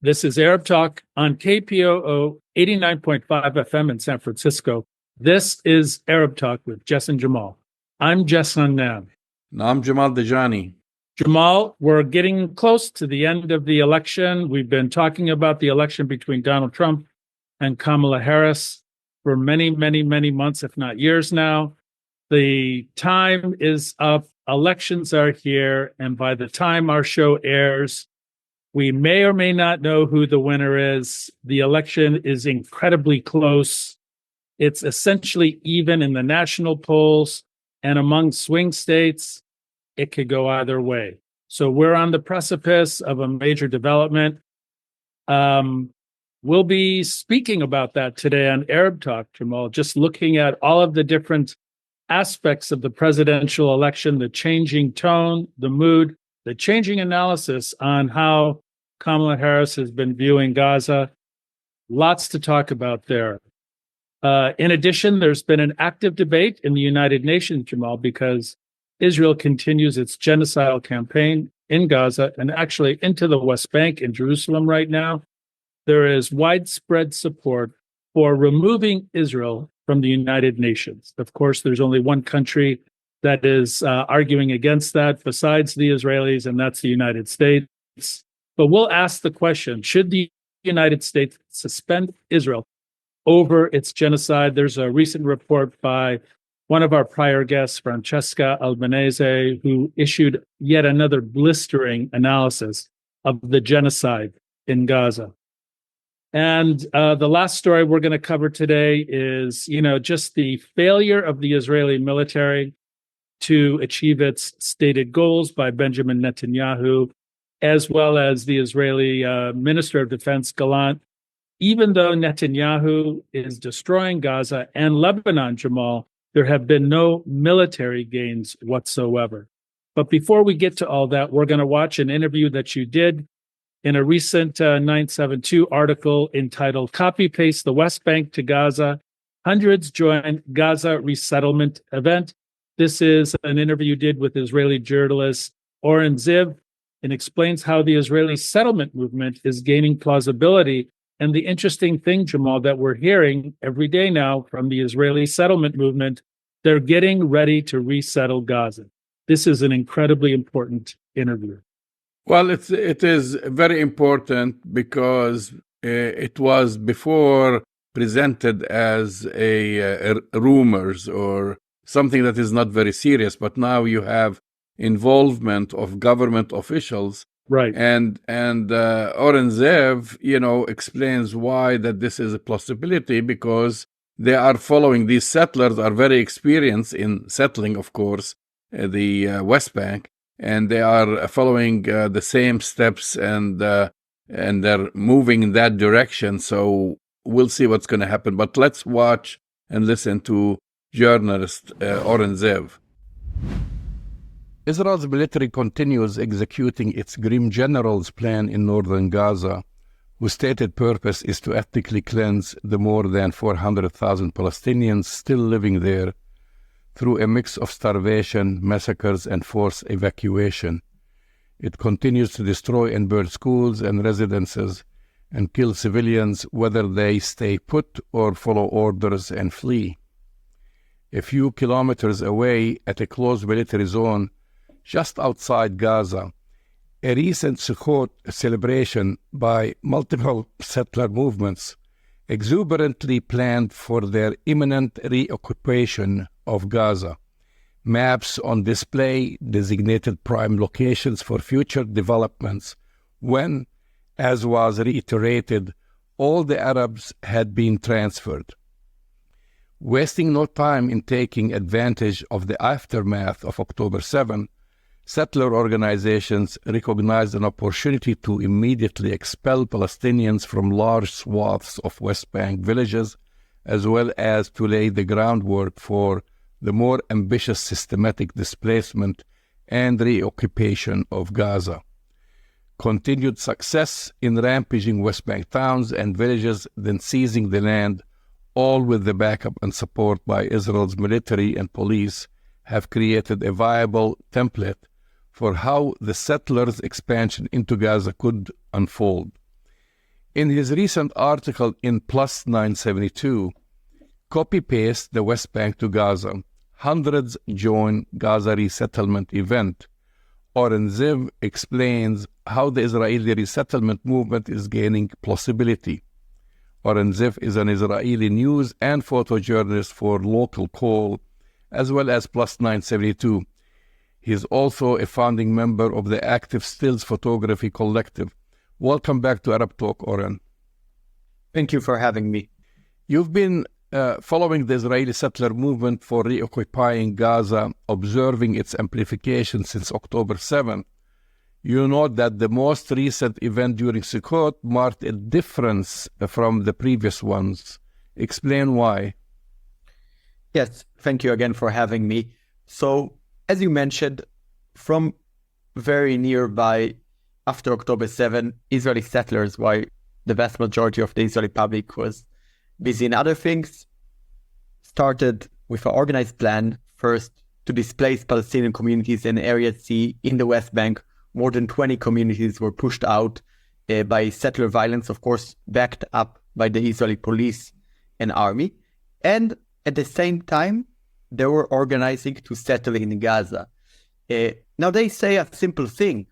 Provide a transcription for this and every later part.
This is Arab Talk on KPOO 89.5 FM in San Francisco. This is Arab Talk with Jess and Jamal. I'm Jess Annam. And I'm Jamal Dajani. Jamal, we're getting close to the end of the election. We've been talking about the election between Donald Trump and Kamala Harris for many, many, many months, if not years now. The time is up. Elections are here. And by the time our show airs, we may or may not know who the winner is. The election is incredibly close. It's essentially even in the national polls, and among swing states, it could go either way. So we're on the precipice of a major development. We'll be speaking about that today on Arab Talk, Jamal, just looking at all of the different aspects of the presidential election, the changing tone, the mood, the changing analysis on how Kamala Harris has been viewing Gaza. Lots to talk about there. In addition, there's been an active debate in the United Nations, Jamal, because Israel continues its genocidal campaign in Gaza and actually into the West Bank in Jerusalem right now. There is widespread support for removing Israel from the United Nations. Of course, there's only one country that is arguing against that besides the Israelis, and that's the United States. But we'll ask the question, should the United States suspend Israel over its genocide? There's a recent report by one of our prior guests, Franchesca Alban, who issued yet another blistering analysis of the genocide in Gaza. And the last story we're going to cover today is, just the failure of the Israeli military to achieve its stated goals by Benjamin Netanyahu, as well as the Israeli Minister of Defense, Gallant. Even though Netanyahu is destroying Gaza and Lebanon, Jamal, there have been no military gains whatsoever. But before we get to all that, we're going to watch an interview that you did in a recent 972 article entitled Copy Paste the West Bank to Gaza. Hundreds join Gaza resettlement event. This is an interview you did with Israeli journalist Oren Ziv, and explains how the Israeli settlement movement is gaining plausibility. And the interesting thing, Jamal, that we're hearing every day now from the Israeli settlement movement, they're getting ready to resettle Gaza. This is an incredibly important interview. Well, it is very important because it was before presented as a rumors or something that is not very serious, but now you have involvement of government officials, right? And Oren Ziv, explains why that this is a possibility, because they are following, these settlers are very experienced in settling, of course, the West Bank, and they are following the same steps, and they're moving in that direction. So we'll see what's going to happen. But let's watch and listen to journalist Oren Ziv. Israel's military continues executing its grim general's plan in northern Gaza, whose stated purpose is to ethnically cleanse the more than 400,000 Palestinians still living there through a mix of starvation, massacres, and forced evacuation. It continues to destroy and burn schools and residences and kill civilians, whether they stay put or follow orders and flee. A few kilometers away, at a closed military zone just outside Gaza, a recent Sukkot celebration by multiple settler movements exuberantly planned for their imminent reoccupation of Gaza. Maps on display designated prime locations for future developments when, as was reiterated, all the Arabs had been transferred. Wasting no time in taking advantage of the aftermath of October 7, settler organizations recognized an opportunity to immediately expel Palestinians from large swaths of West Bank villages, as well as to lay the groundwork for the more ambitious systematic displacement and reoccupation of Gaza. Continued success in rampaging West Bank towns and villages, then seizing the land, all with the backup and support by Israel's military and police, have created a viable template for how the settlers' expansion into Gaza could unfold. In his recent article in Plus 972, copy-paste the West Bank to Gaza. Hundreds join Gaza resettlement event. Oren Ziv explains how the Israeli resettlement movement is gaining plausibility. Oren Ziv is an Israeli news and photojournalist for Local Call, as well as Plus 972. He is also a founding member of the Active Stills Photography Collective. Welcome back to Arab Talk, Oren. Thank you for having me. You've been following the Israeli settler movement for reoccupying Gaza, observing its amplification since October 7. You note that the most recent event during Sukkot marked a difference from the previous ones. Explain why. Yes, thank you again for having me. So, as you mentioned, from very nearby, after October 7, Israeli settlers, while the vast majority of the Israeli public was busy in other things, started with an organized plan first to displace Palestinian communities in Area C in the West Bank. More than 20 communities were pushed out by settler violence, of course, backed up by the Israeli police and army. And at the same time, they were organizing to settle in Gaza. Now they say a simple thing.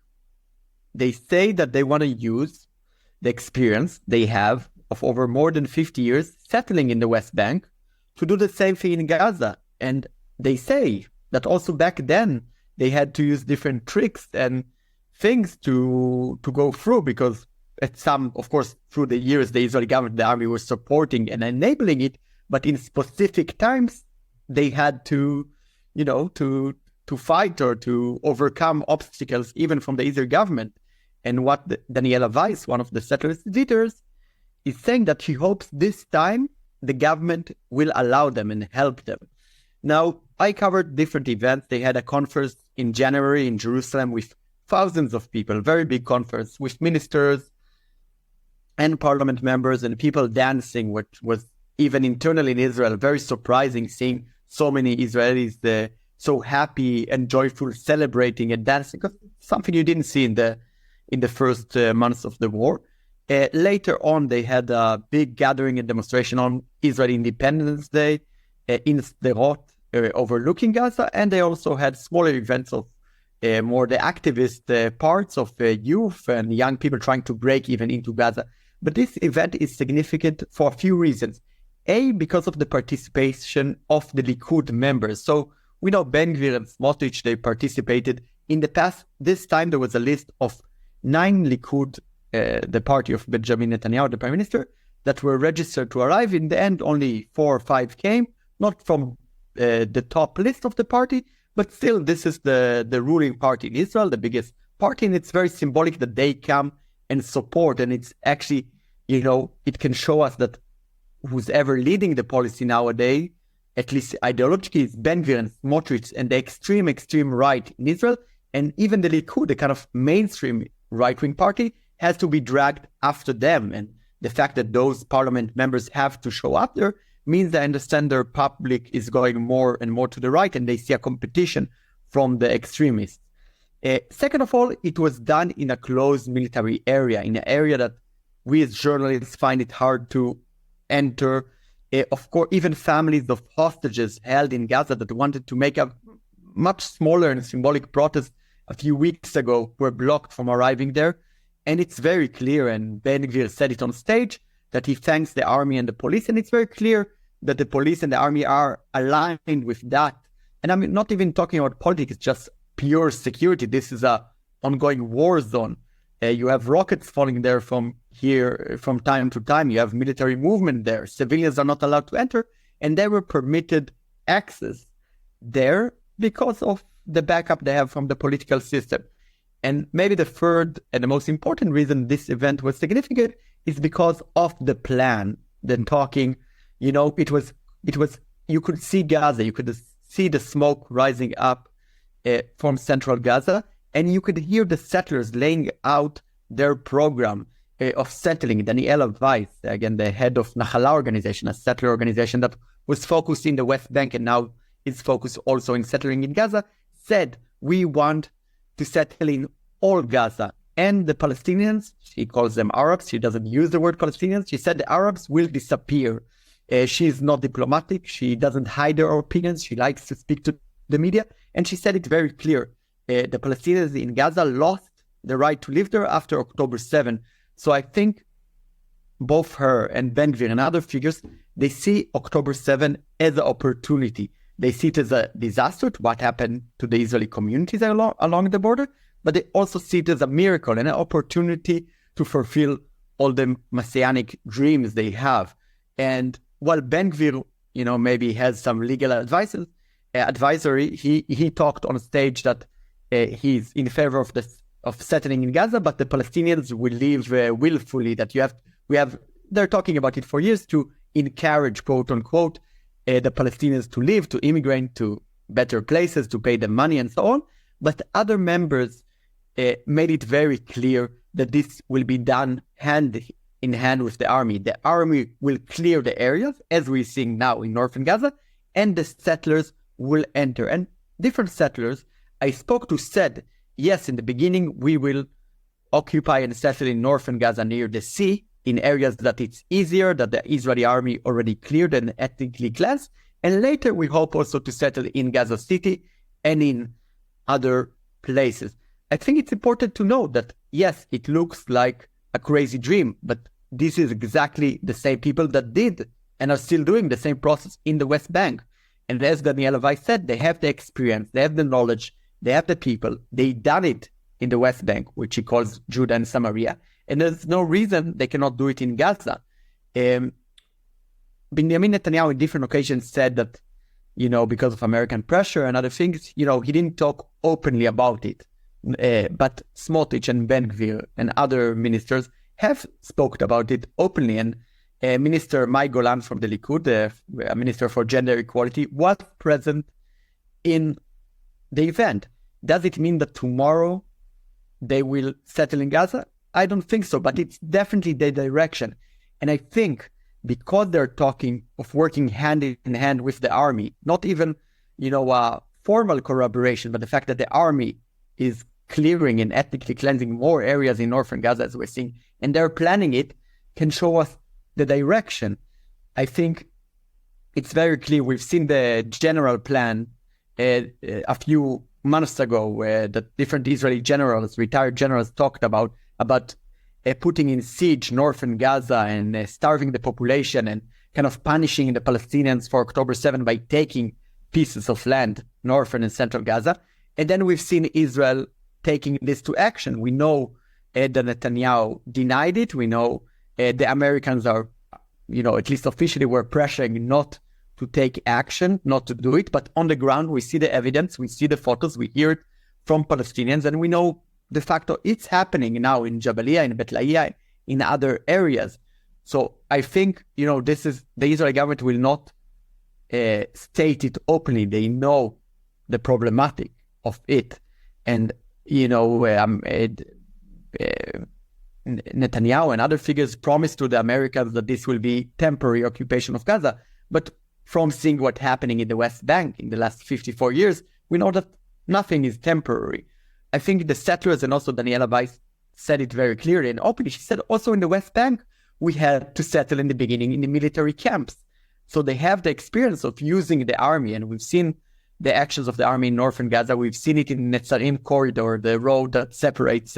They say that they want to use the experience they have of over more than 50 years settling in the West Bank to do the same thing in Gaza. And they say that also back then they had to use different tricks and things to go through, because at some, of course, through the years, the Israeli government, the army was supporting and enabling it, but in specific times, they had to, to fight or to overcome obstacles, even from the Israeli government. And what Daniela Weiss, one of the settlers' leaders, is saying that she hopes this time the government will allow them and help them. Now, I covered different events. They had a conference in January in Jerusalem with thousands of people, very big conference with ministers and parliament members and people dancing, which was even internally in Israel, very surprising seeing so many Israelis so happy and joyful, celebrating and dancing, because something you didn't see in the first months of the war. Later on, they had a big gathering and demonstration on Israeli Independence Day in Sderot, overlooking Gaza, and they also had smaller events of more the activist parts of youth and young people trying to break even into Gaza. But this event is significant for a few reasons. A, because of the participation of the Likud members. So we know Ben Gvir and Smotrich, they participated. In the past, this time there was a list of 9 Likud, the party of Benjamin Netanyahu, the prime minister, that were registered to arrive. In the end, only 4 or 5 came, not from the top list of the party, but still this is the ruling party in Israel, the biggest party, and it's very symbolic that they come and support. And it's actually, it can show us that who's ever leading the policy nowadays, at least ideologically, is Ben Gvir and Smotrich and the extreme right in Israel. And even the Likud, the kind of mainstream right-wing party, has to be dragged after them. And the fact that those parliament members have to show up there means they understand their public is going more and more to the right, and they see a competition from the extremists. Second of all, it was done in a closed military area, in an area that we as journalists find it hard to enter. Of course, even families of hostages held in Gaza that wanted to make a much smaller and symbolic protest a few weeks ago were blocked from arriving there. And it's very clear, and Ben Gvir said it on stage, that he thanks the army and the police, and it's very clear that the police and the army are aligned with that. And I'm not even talking about politics, it's just pure security. This is a ongoing war zone. You have rockets falling there from time to time. You have military movement there. Civilians are not allowed to enter, and they were permitted access there because of the backup they have from the political system. And maybe the third and the most important reason this event was significant is because of the plan. Then talking, it was, you could see Gaza, you could see the smoke rising up from central Gaza, and you could hear the settlers laying out their program of settling. Daniela Weiss, again, the head of Nahala organization, a settler organization that was focused in the West Bank and now is focused also in settling in Gaza, said, we want to settle in all Gaza. and the Palestinians, she calls them Arabs, she doesn't use the word Palestinians, she said the Arabs will disappear. She is not diplomatic, she doesn't hide her opinions, she likes to speak to the media, and she said it very clear. The Palestinians in Gaza lost the right to live there after October 7. So I think both her and Ben Gvir and other figures, they see October 7 as an opportunity. They see it as a disaster to what happened to the Israeli communities along the border, but they also see it as a miracle and an opportunity to fulfill all the messianic dreams they have. And while Ben Gvir, maybe has some legal advisory, he talked on stage that he's in favor of settling in Gaza, but the Palestinians will leave willfully. That they're talking about it for years to encourage, quote unquote, the Palestinians to leave, to immigrate to better places, to pay them money and so on. But other members made it very clear that this will be done hand in hand with the army. The army will clear the areas, as we're seeing now in northern Gaza, and the settlers will enter. And different settlers I spoke to said, yes, in the beginning, we will occupy and settle in northern Gaza near the sea, in areas that it's easier, that the Israeli army already cleared and ethnically cleansed. And later, we hope also to settle in Gaza City and in other places. I think it's important to note that, yes, it looks like a crazy dream, but this is exactly the same people that did and are still doing the same process in the West Bank. And as Daniela Weiss said, they have the experience, they have the knowledge, they have the people, they done it in the West Bank, which he calls Judah and Samaria, and there's no reason they cannot do it in Gaza. Benjamin Netanyahu in different occasions said that, because of American pressure and other things, he didn't talk openly about it. But Smotrich and Ben Gvir and other ministers have spoken about it openly. And Minister Mai Golan from the Likud, the Minister for Gender Equality, was present in the event. Does it mean that tomorrow they will settle in Gaza? I don't think so, but it's definitely the direction. And I think because they're talking of working hand in hand with the army, not even, formal corroboration, but the fact that the army is clearing and ethnically cleansing more areas in northern Gaza, as we're seeing, and they're planning it, can show us the direction. I think it's very clear. We've seen the general plan a few months ago, where the different Israeli generals, retired generals, talked about putting in siege northern Gaza and starving the population and kind of punishing the Palestinians for October 7 by taking pieces of land, northern and central Gaza. And then we've seen Israel taking this to action. We know that Netanyahu denied it. We know the Americans are, at least officially, were pressuring not to take action, not to do it. But on the ground, we see the evidence, we see the photos, we hear it from Palestinians, and we know de facto it's happening now in Jabalia, in Bet Lahiya, in other areas. So I think, this is, the Israeli government will not state it openly. They know the problematic of it. And, Netanyahu and other figures promised to the Americans that this will be temporary occupation of Gaza. But from seeing what's happening in the West Bank in the last 54 years, we know that nothing is temporary. I think the settlers and also Daniela Weiss said it very clearly and openly. She said also in the West Bank, we had to settle in the beginning in the military camps. So they have the experience of using the army, and we've seen the actions of the army in northern Gaza. We've seen it in Netzarim corridor, the road that separates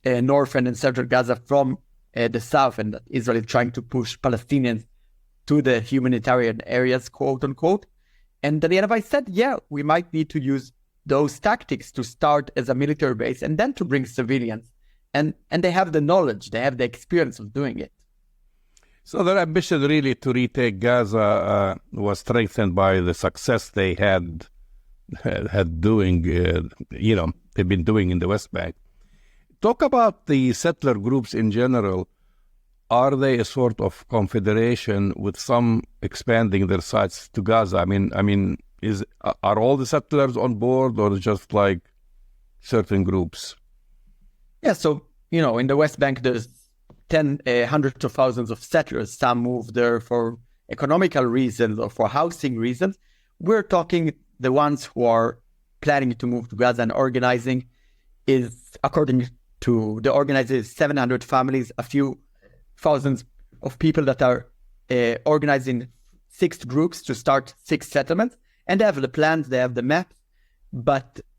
northern and central Gaza from the south, and that Israel is trying to push Palestinians to the humanitarian areas, quote unquote. And Daniela Weiss said, we might need to use those tactics to start as a military base and then to bring civilians. And they have the knowledge, they have the experience of doing it. So their ambition really to retake Gaza was strengthened by the success they had doing, they've been doing in the West Bank. Talk about the settler groups in general. Are they a sort of confederation with some expanding their sites to Gaza? Are all the settlers on board, or just like certain groups? Yeah, so, in the West Bank, there's hundreds of thousands of settlers. Some move there for economical reasons or for housing reasons. We're talking the ones who are planning to move to Gaza and organizing is, according the organizers, 700 families, a few thousands of people that are organized in 6 groups to start 6 settlements. And they have the plans, they have the maps.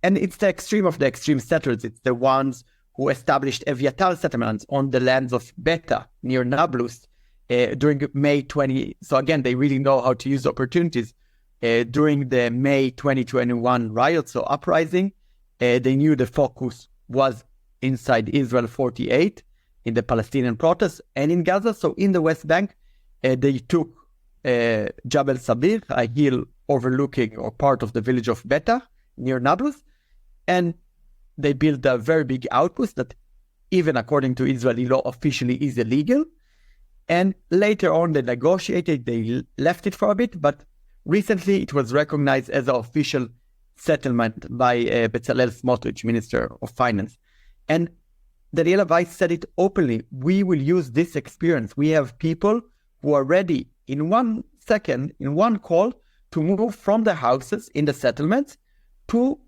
And it's the extreme of the extreme settlers. It's the ones who established Eviatar settlements on the lands of Beta near Nablus during May 20. So again, they really know how to use opportunities. During the May 2021 riots or uprising, they knew the focus was inside Israel 48 in the Palestinian protests and in Gaza. So in the West Bank, they took Jabal Sabir, a hill overlooking or part of the village of Beta near Nablus, and they built a very big outpost that even according to Israeli law officially is illegal. And later on they negotiated, they left it for a bit, but recently it was recognized as an official settlement by Bezalel Smotrich, Minister of Finance. And Daniela Weiss said it openly, we will use this experience. We have people who are ready in 1 second, in one call, to move from their houses in the settlements to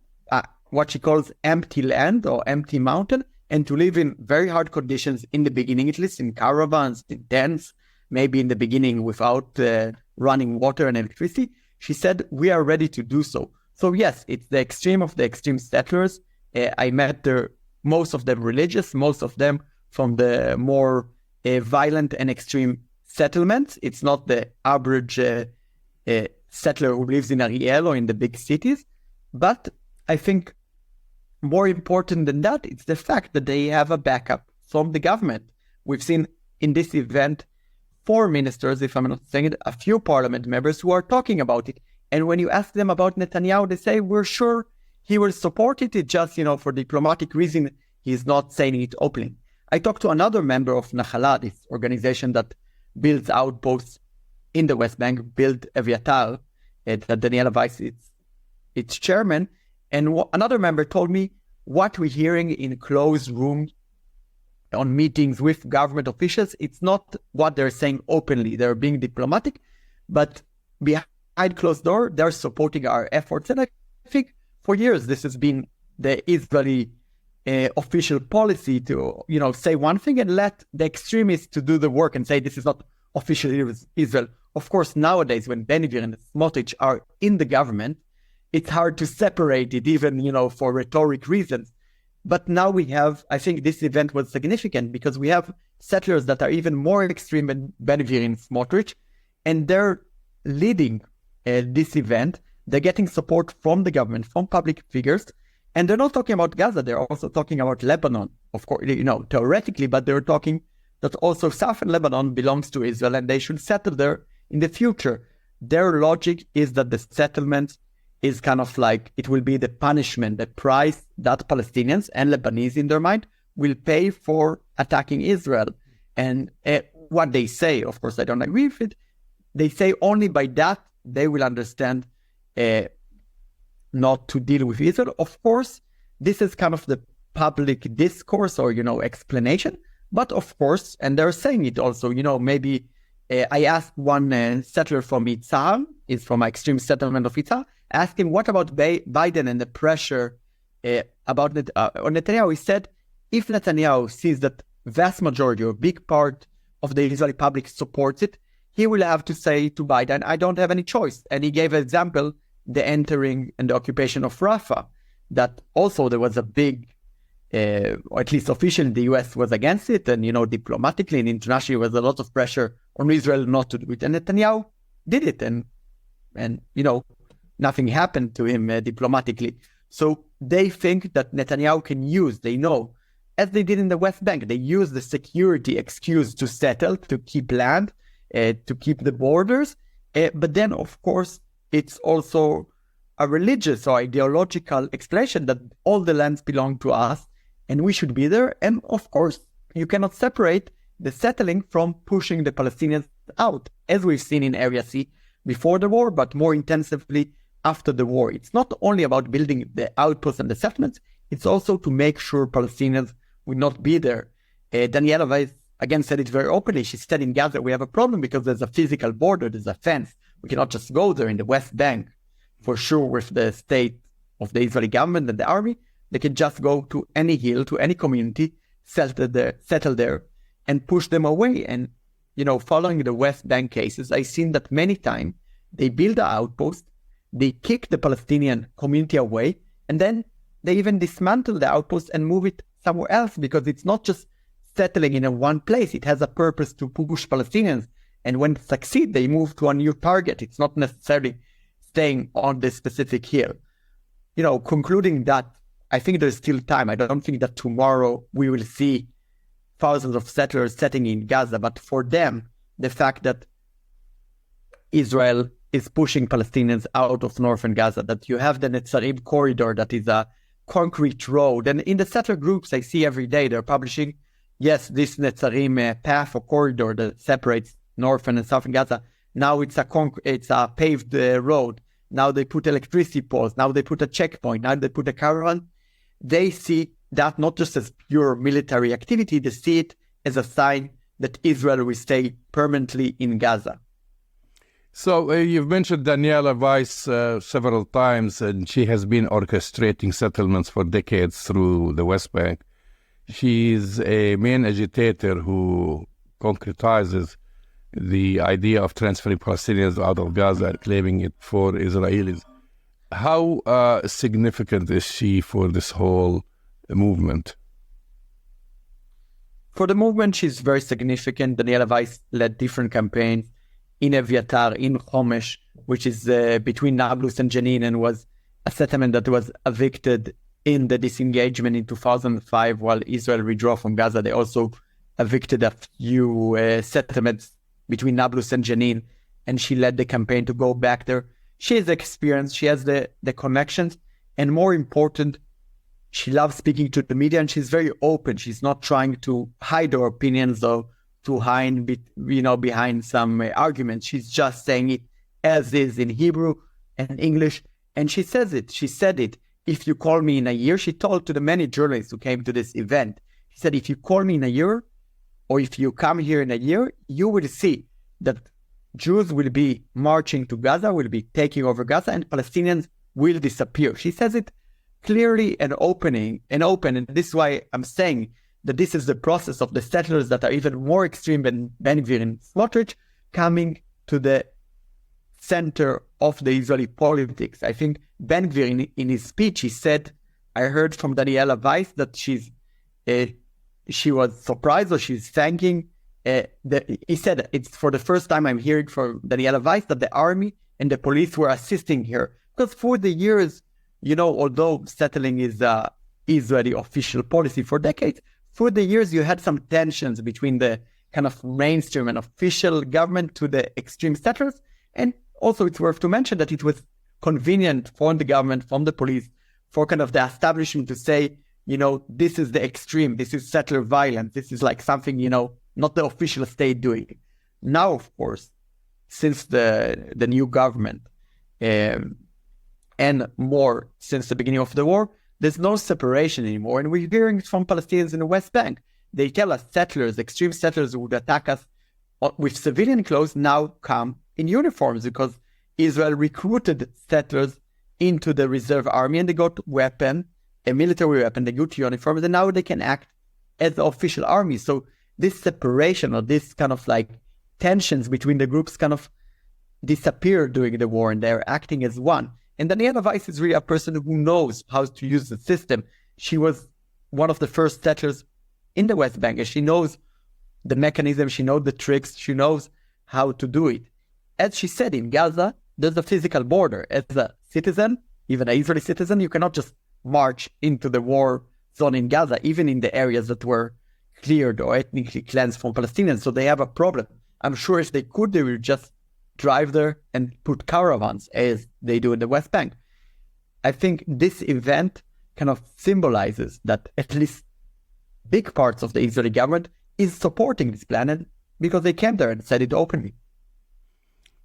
what she calls empty land or empty mountain, and to live in very hard conditions in the beginning, at least in caravans, in tents, maybe in the beginning without running water and electricity. She said, we are ready to do so. So yes, it's the extreme of the extreme settlers. I met most of them religious, most of them from the more violent and extreme settlements. It's not the average settler who lives in Ariel or in the big cities. But I think more important than that, it's the fact that they have a backup from the government. We've seen in this event 4 ministers, if I'm not saying it, a few parliament members who are talking about it. And when you ask them about Netanyahu, they say, we're sure he will support it. It's just, for diplomatic reason, he's not saying it openly. I talked to another member of Nahala, this organization that builds outposts in the West Bank, built Eviatar, that Daniela Weiss is its chairman. And another member told me what we're hearing in closed rooms on meetings with government officials, it's not what they're saying openly. They're being diplomatic, but behind closed door, they're supporting our efforts. And I think for years, this has been the Israeli official policy to, say one thing and let the extremists to do the work and say this is not officially Israel. Of course, nowadays, when Ben Gvir and Smotrich are in the government, it's hard to separate it, even, for rhetoric reasons. But now we have, I think this event was significant because we have settlers that are even more extreme than Ben Gvir and Smotrich, and they're leading this event. They're getting support from the government, from public figures, and they're not talking about Gaza. They're also talking about Lebanon, of course, theoretically, but they're talking that also southern Lebanon belongs to Israel and they should settle there in the future. Their logic is that the settlement is kind of like, it will be the punishment, the price that Palestinians and Lebanese in their mind will pay for attacking Israel. And what they say, of course, I don't agree with it, they say only by that they will understand not to deal with Israel. Of course, this is kind of the public discourse or, explanation. But of course, and they're saying it also, maybe I asked one settler from Yitzhar, is from an extreme settlement of Yitzhar, asking what about Biden and the pressure about Netanyahu. He said, if Netanyahu sees that vast majority or big part of the Israeli public supports it, he will have to say to Biden, I don't have any choice. And he gave an example, the entering and the occupation of Rafah, that also there was a big, or at least officially the US was against it, and diplomatically and internationally there was a lot of pressure on Israel not to do it. And Netanyahu did it, and nothing happened to him diplomatically. So they think that Netanyahu can use, they know, as they did in the West Bank, they use the security excuse to settle, to keep land, to keep the borders. But then, of course, it's also a religious or ideological explanation that all the lands belong to us and we should be there. And of course, you cannot separate the settling from pushing the Palestinians out, as we've seen in Area C before the war, but more intensively after the war. It's not only about building the outposts and the settlements, it's also to make sure Palestinians will not be there. Daniela Weiss again said it very openly. She said in Gaza, we have a problem because there's a physical border, there's a fence. We cannot just go there in the West Bank. For sure, with the state of the Israeli government and the army, they can just go to any hill, to any community, settle there and push them away. And, following the West Bank cases, I've seen that many times they build an outpost, they kick the Palestinian community away, and then they even dismantle the outpost and move it somewhere else, because it's not just settling in one place. It has a purpose to push Palestinians. And when it succeeds, they move to a new target. It's not necessarily staying on this specific hill. Concluding that, I think there's still time. I don't think that tomorrow we will see thousands of settlers settling in Gaza. But for them, the fact that Israel is pushing Palestinians out of northern Gaza, that you have the Netzarim corridor that is a concrete road. And in the settler groups I see every day, they're publishing, yes, this Netzarim path or corridor that separates northern and southern Gaza. Now it's a paved road. Now they put electricity poles. Now they put a checkpoint. Now they put a caravan. They see that not just as pure military activity, they see it as a sign that Israel will stay permanently in Gaza. So you've mentioned Daniela Weiss several times, and she has been orchestrating settlements for decades through the West Bank. She's a main agitator who concretizes the idea of transferring Palestinians out of Gaza and claiming it for Israelis. How significant is she for this whole movement? For the movement, she's very significant. Daniela Weiss led different campaigns in Eviatar, in Homesh, which is between Nablus and Jenin, and was a settlement that was evicted in the disengagement in 2005 while Israel withdrew from Gaza. They also evicted a few settlements between Nablus and Jenin, and she led the campaign to go back there. She has experience, she has the connections, and more important, she loves speaking to the media, and she's very open. She's not trying to hide her opinions or to hide, behind some arguments. She's just saying it as is in Hebrew and English, and she says it. She said it. If you call me in a year, she told to the many journalists who came to this event, she said, if you call me in a year, or if you come here in a year, you will see that Jews will be marching to Gaza, will be taking over Gaza, and Palestinians will disappear. She says it clearly and open. And this is why I'm saying that this is the process of the settlers that are even more extreme than Ben Gvir and Smotrich coming to the center of the Israeli politics. I think Ben Gvir, in his speech, he said, I heard from Daniela Weiss that she was surprised, or she's thanking. He said, it's for the first time I'm hearing from Daniela Weiss that the army and the police were assisting her. Because for the years, although settling is Israeli official policy for decades, for the years you had some tensions between the kind of mainstream and official government to the extreme settlers. And also it's worth to mention that it was convenient for the government, from the police, for kind of the establishment to say, this is the extreme, this is settler violence, this is like something, not the official state doing. Now, of course, since the new government, and more since the beginning of the war, there's no separation anymore. And we're hearing it from Palestinians in the West Bank. They tell us settlers, extreme settlers who would attack us with civilian clothes now come in uniforms, because Israel recruited settlers into the reserve army, and they got a military weapon, they got uniforms, and now they can act as the official army. So this separation, or this kind of like tensions between the groups kind of disappeared during the war, and they're acting as one. And Daniela Weiss is really a person who knows how to use the system. She was one of the first settlers in the West Bank, and she knows the mechanism, she knows the tricks, she knows how to do it. As she said, in Gaza, there's a physical border. As a citizen, even an Israeli citizen, you cannot just march into the war zone in Gaza, even in the areas that were cleared or ethnically cleansed from Palestinians. So they have a problem. I'm sure if they could, they would just drive there and put caravans as they do in the West Bank. I think this event kind of symbolizes that at least big parts of the Israeli government is supporting this plan, because they came there and said it openly.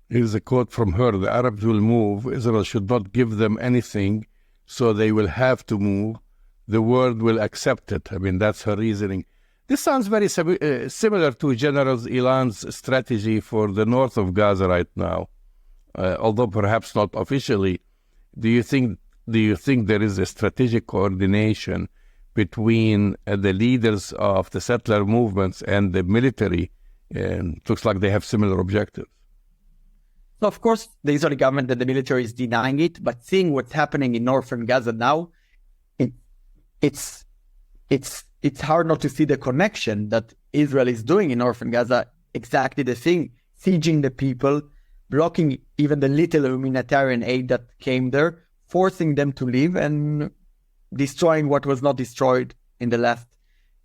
Here's a quote from her: the Arabs will move, Israel should not give them anything, so they will have to move. The world will accept it. I mean, that's her reasoning. This sounds very similar to General Ilan's strategy for the north of Gaza right now, although perhaps not officially. Do you think there is a strategic coordination between the leaders of the settler movements and the military, and it looks like they have similar objectives. So, of course, the Israeli government and the military is denying it, but seeing what's happening in northern Gaza now, it's hard not to see the connection that Israel is doing in northern Gaza, exactly the thing, sieging the people, blocking even the little humanitarian aid that came there, forcing them to leave and destroying what was not destroyed in the last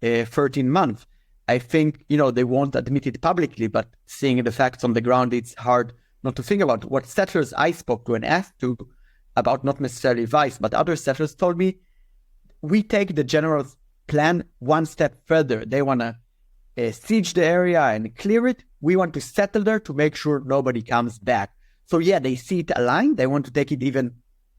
13 months. I think, they won't admit it publicly, but seeing the facts on the ground, it's hard not to think about. What settlers I spoke to and asked to about, not necessarily Vice, but other settlers told me, we take the general's plan one step further. They want to siege the area and clear it. We want to settle there to make sure nobody comes back. So yeah, they see it aligned. They want to take it even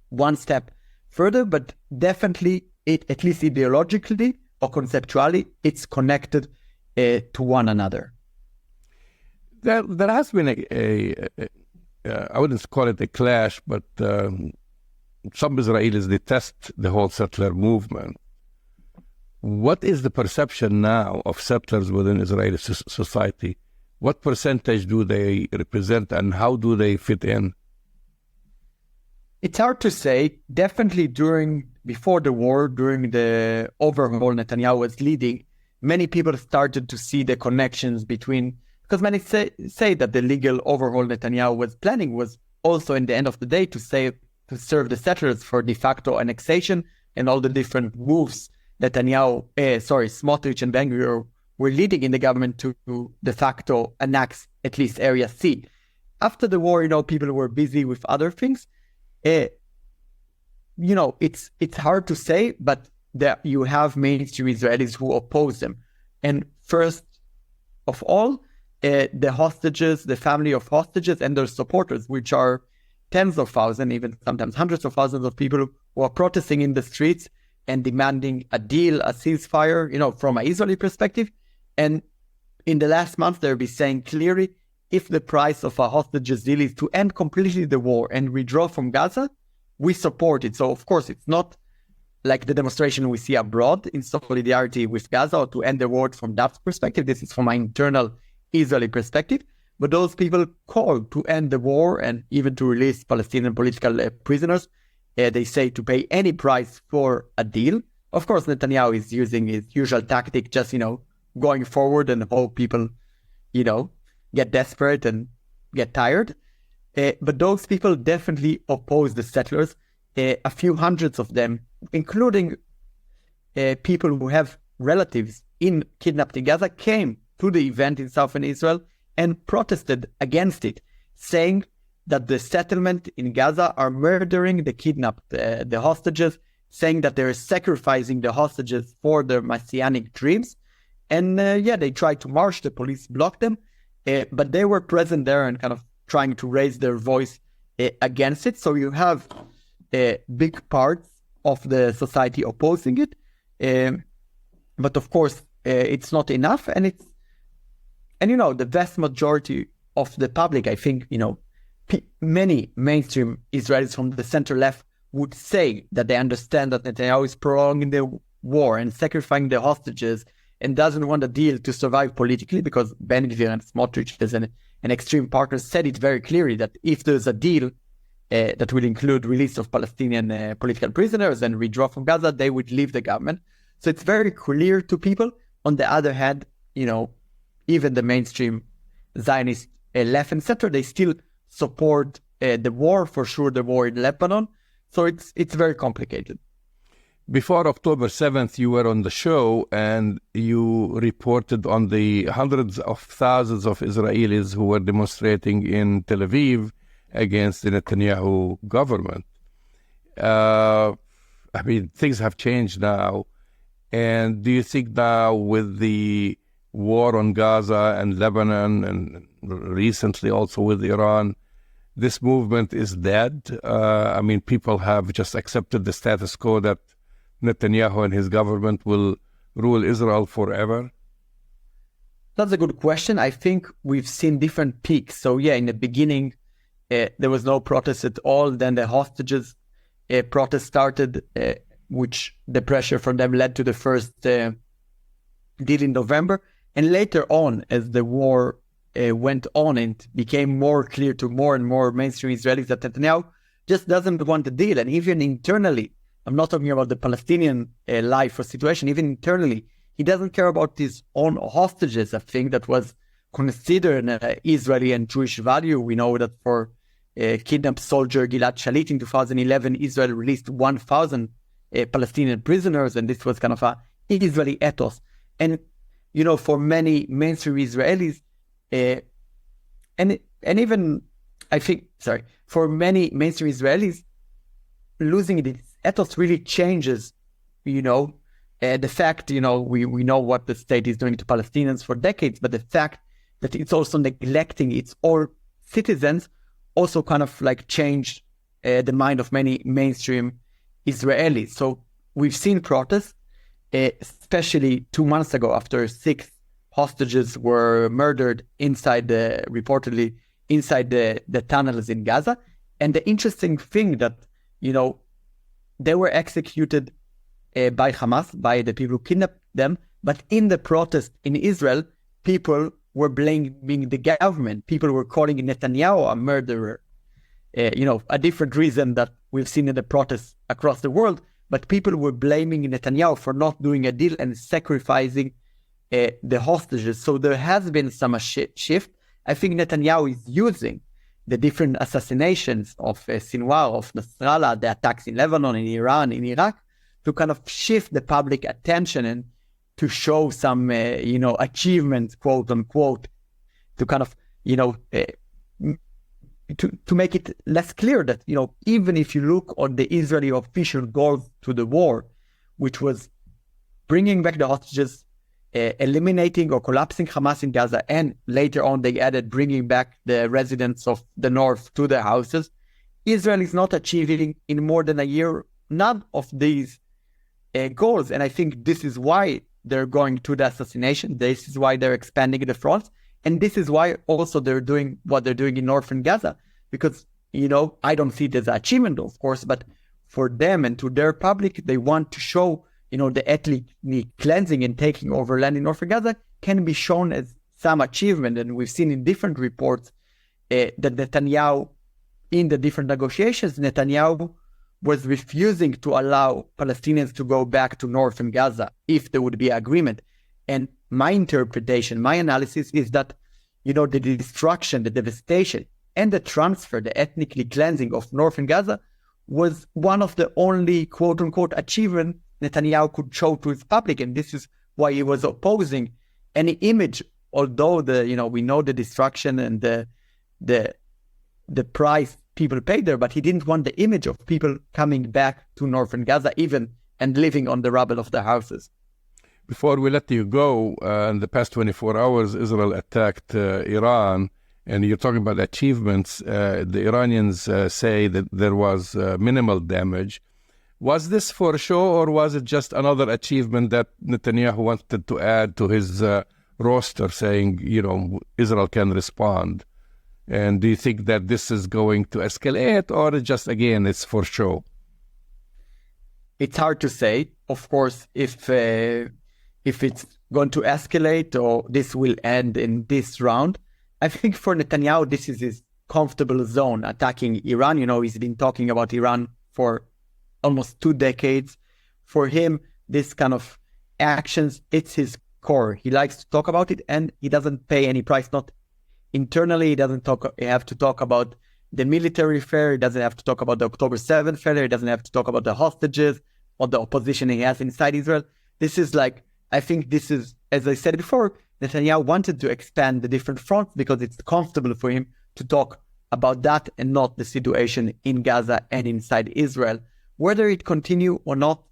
one step further, but definitely, at least ideologically or conceptually, it's connected to one another. There has been I wouldn't call it a clash, but some Israelis detest the whole settler movement. What is the perception now of settlers within Israeli society? What percentage do they represent, and how do they fit in? It's hard to say. Definitely before the war, during the overhaul Netanyahu was leading, many people started to see the connections between, because many say that the legal overhaul Netanyahu was planning was also, in the end of the day, to serve the settlers for de facto annexation and all the different moves Smotrich and Ben-Gvir were leading in the government to de facto annex at least Area C. After the war, people were busy with other things. It's hard to say, but you have mainstream Israelis who oppose them. And first of all, the hostages, the family of hostages and their supporters, which are tens of thousands, even sometimes hundreds of thousands of people who are protesting in the streets and demanding a deal, a ceasefire, from an Israeli perspective. And in the last month, they'll be saying clearly, if the price of a hostages deal is to end completely the war and withdraw from Gaza, we support it. So, of course, it's not like the demonstration we see abroad in solidarity with Gaza or to end the war from that perspective. This is from an internal Israeli perspective. But those people call to end the war and even to release Palestinian political prisoners. They say to pay any price for a deal. Of course, Netanyahu is using his usual tactic, just, going forward and hope people, get desperate and get tired. But those people definitely oppose the settlers. A few hundreds of them, including people who have relatives kidnapped in Gaza, came to the event in southern Israel and protested against it, saying that the settlement in Gaza are murdering the kidnapped, the hostages, saying that they're sacrificing the hostages for their messianic dreams. And they tried to march, the police blocked them, but they were present there and kind of trying to raise their voice against it. So you have big parts of the society opposing it. But of course, it's not enough. And the vast majority of the public, I think, many mainstream Israelis from the center left would say that they understand that Netanyahu is prolonging the war and sacrificing the hostages and doesn't want a deal to survive politically, because Ben-Gvir and Smotrich, as an extreme partner, said it very clearly that if there's a deal that will include release of Palestinian political prisoners and withdraw from Gaza, they would leave the government. So it's very clear to people. On the other hand, even the mainstream Zionist left and center, they still support the war, for sure, the war in Lebanon. So it's very complicated. Before October 7th, you were on the show and you reported on the hundreds of thousands of Israelis who were demonstrating in Tel Aviv against the Netanyahu government. Things have changed now. And do you think now, with the war on Gaza and Lebanon, and recently also with Iran, this movement is dead? People have just accepted the status quo that Netanyahu and his government will rule Israel forever? That's a good question. I think we've seen different peaks. So in the beginning, there was no protest at all. Then the hostages protest started. which the pressure from them led to the first deal in November. And later on, as the war went on, and became more clear to more and more mainstream Israelis that Netanyahu just doesn't want the deal. And even internally, I'm not talking about the Palestinian life or situation, even internally, he doesn't care about his own hostages, a thing that was considered an Israeli and Jewish value. We know that for kidnapped soldier Gilad Shalit in 2011, Israel released 1,000 Palestinian prisoners, and this was kind of a Israeli ethos. And, you know, for many mainstream Israelis, and even, I think, for many mainstream Israelis, losing this ethos really changes, you know, the fact, you know, we know what the state is doing to Palestinians for decades, but the fact that it's also neglecting its own citizens also kind of like changed the mind of many mainstream Israelis. So we've seen protests, especially 2 months ago after 6 hostages were murdered reportedly inside the tunnels in Gaza. And the interesting thing that, you know, they were executed by Hamas, by the people who kidnapped them. But in the protest in Israel, people were blaming the government. People were calling Netanyahu a murderer. You know, a different reason that we've seen in the protests across the world. But people were blaming Netanyahu for not doing a deal and sacrificing the hostages. So there has been some shift. I think Netanyahu is using the different assassinations of Sinwar, of Nasrallah, the attacks in Lebanon, in Iran, in Iraq, to kind of shift the public attention and to show some, you know, achievements, quote unquote, to kind of, you know, to make it less clear that, you know, even if you look on the Israeli official goals to the war, which was bringing back the hostages, eliminating or collapsing Hamas in Gaza, and later on they added bringing back the residents of the north to their houses, Israel is not achieving in more than a year none of these goals. And I think this is why they're going to the assassination. This is why they're expanding the fronts. And this is why also they're doing what they're doing in northern Gaza. Because, you know, I don't see it as an achievement, of course, but for them and to their public, they want to show, you know, the ethnic cleansing and taking over land in northern Gaza can be shown as some achievement. And we've seen in different reports that Netanyahu, in the different negotiations, Netanyahu was refusing to allow Palestinians to go back to northern Gaza if there would be agreement. And my interpretation, my analysis is that, you know, the destruction, the devastation, and the transfer, the ethnically cleansing of northern Gaza was one of the only quote-unquote achievement Netanyahu could show to his public. And this is why he was opposing any image, although we know the destruction and the price people paid there, but he didn't want the image of people coming back to northern Gaza even and living on the rubble of their houses. Before we let you go, in the past 24 hours, Israel attacked Iran, and you're talking about achievements. The Iranians say that there was minimal damage. Was this for show, or was it just another achievement that Netanyahu wanted to add to his roster, saying, you know, Israel can respond? And do you think that this is going to escalate, or just, again, it's for show? It's hard to say. Of course, if it's going to escalate or this will end in this round. I think for Netanyahu, this is his comfortable zone, attacking Iran. You know, he's been talking about Iran for almost 2 decades. For him, this kind of actions, it's his core. He likes to talk about it, and he doesn't pay any price. Not internally, he doesn't have to talk about the military failure. He doesn't have to talk about the October 7th failure. He doesn't have to talk about the hostages or the opposition he has inside Israel. This is like, I think this is, as I said before, Netanyahu wanted to expand the different fronts because it's comfortable for him to talk about that and not the situation in Gaza and inside Israel. Whether it continue or not,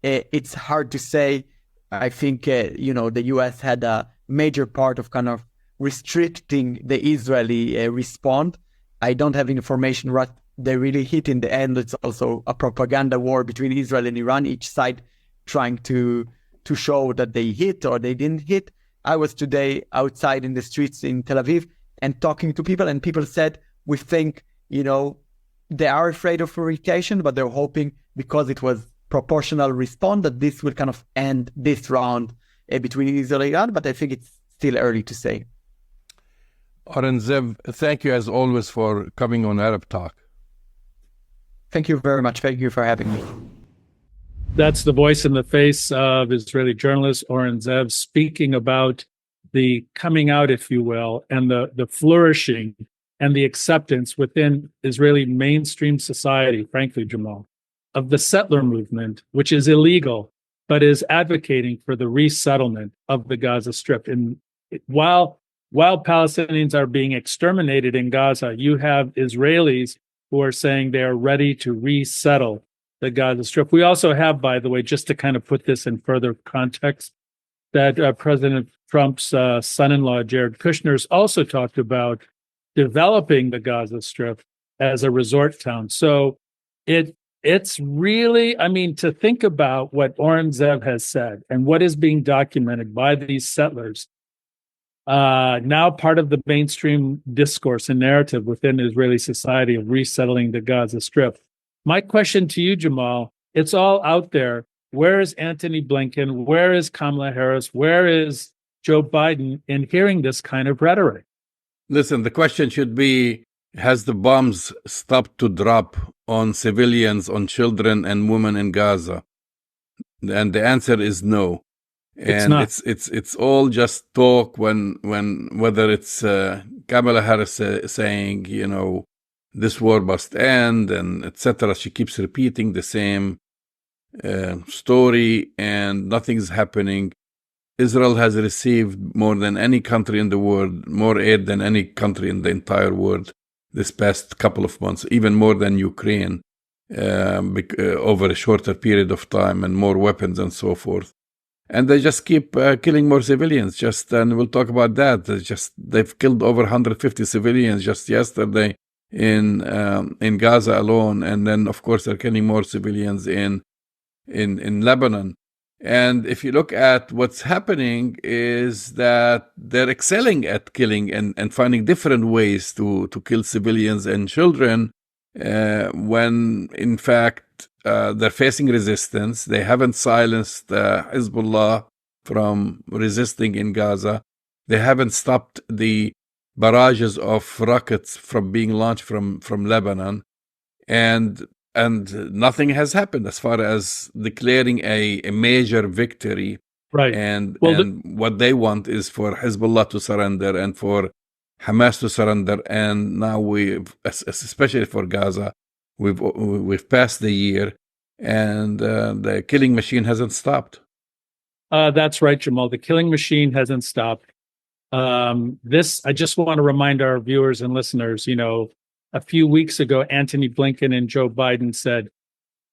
it's hard to say. I think, the U.S. had a major part of kind of restricting the Israeli response. I don't have information what they really hit in the end. It's also a propaganda war between Israel and Iran, each side trying to show that they hit or they didn't hit. I was today outside in the streets in Tel Aviv and talking to people, and people said, we think, they are afraid of irritation, but they're hoping because it was proportional response that this will kind of end this round between Israel and Iran, but I think it's still early to say. Oren Ziv, thank you as always for coming on Arab Talk. Thank you very much. Thank you for having me. That's the voice in the face of Israeli journalist Oren Ziv speaking about the coming out, if you will, and the flourishing and the acceptance within Israeli mainstream society, frankly, Jamal, of the settler movement, which is illegal, but is advocating for the resettlement of the Gaza Strip. And while Palestinians are being exterminated in Gaza, you have Israelis who are saying they are ready to resettle the Gaza Strip. We also have, by the way, just to kind of put this in further context, that President Trump's son-in-law, Jared Kushner, has also talked about developing the Gaza Strip as a resort town. So it's really, I mean, to think about what Oren Ziv has said and what is being documented by these settlers, now part of the mainstream discourse and narrative within Israeli society of resettling the Gaza Strip. My question to you, Jamal, it's all out there. Where is Antony Blinken? Where is Kamala Harris? Where is Joe Biden in hearing this kind of rhetoric? Listen, the question should be, has the bombs stopped to drop on civilians, on children and women in Gaza? And the answer is no. And it's all just talk when whether it's Kamala Harris saying, you know, this war must end and etc. She keeps repeating the same story and nothing's happening. Israel has received more than any country in the world, more aid than any country in the entire world this past couple of months, even more than Ukraine over a shorter period of time, and more weapons and so forth. And they just keep killing more civilians. And we'll talk about that. They've killed over 150 civilians just yesterday in Gaza alone, and then of course they're killing more civilians in Lebanon. And if you look at what's happening, is that they're excelling at killing and finding different ways to kill civilians and children, when in fact they're facing resistance. They haven't silenced Hezbollah from resisting in Gaza. They haven't stopped the barrages of rockets from being launched from Lebanon, and nothing has happened as far as declaring a major victory. Right. And what they want is for Hezbollah to surrender and for Hamas to surrender. And now especially for Gaza, we've passed the year, and the killing machine hasn't stopped. That's right, Jamal. The killing machine hasn't stopped. I just want to remind our viewers and listeners, you know, a few weeks ago, Antony Blinken and Joe Biden said,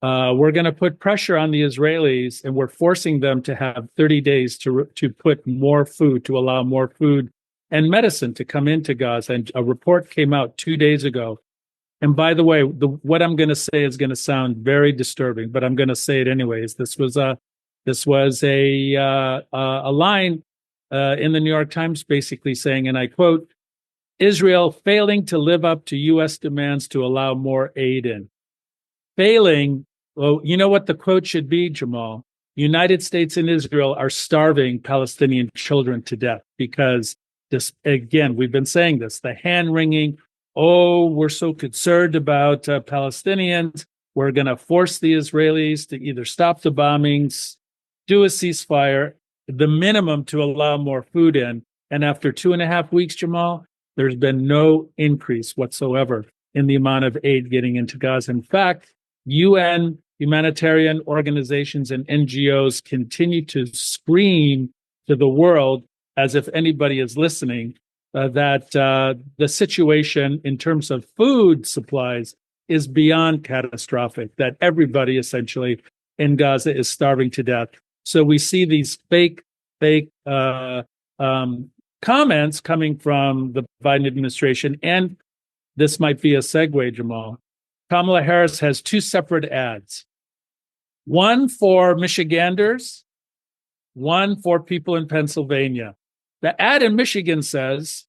we're going to put pressure on the Israelis, and we're forcing them to have 30 days to put more food, to allow more food and medicine to come into Gaza. And a report came out 2 days ago. And by the way, what I'm going to say is going to sound very disturbing, but I'm going to say it anyways. This was a line in the New York Times basically saying, and I quote, Israel failing to live up to U.S. demands to allow more aid in. Failing, well, you know what the quote should be, Jamal? United States and Israel are starving Palestinian children to death because this, again, we've been saying this, the hand-wringing, oh, we're so concerned about Palestinians, we're going to force the Israelis to either stop the bombings, do a ceasefire, the minimum to allow more food in. And after 2.5 weeks, Jamal, there's been no increase whatsoever in the amount of aid getting into Gaza. In fact, UN, humanitarian organizations, and NGOs continue to scream to the world, as if anybody is listening, that the situation in terms of food supplies is beyond catastrophic, that everybody essentially in Gaza is starving to death. So we see these fake comments coming from the Biden administration. And this might be a segue, Jamal. Kamala Harris has 2 separate ads. One for Michiganders, one for people in Pennsylvania. The ad in Michigan says,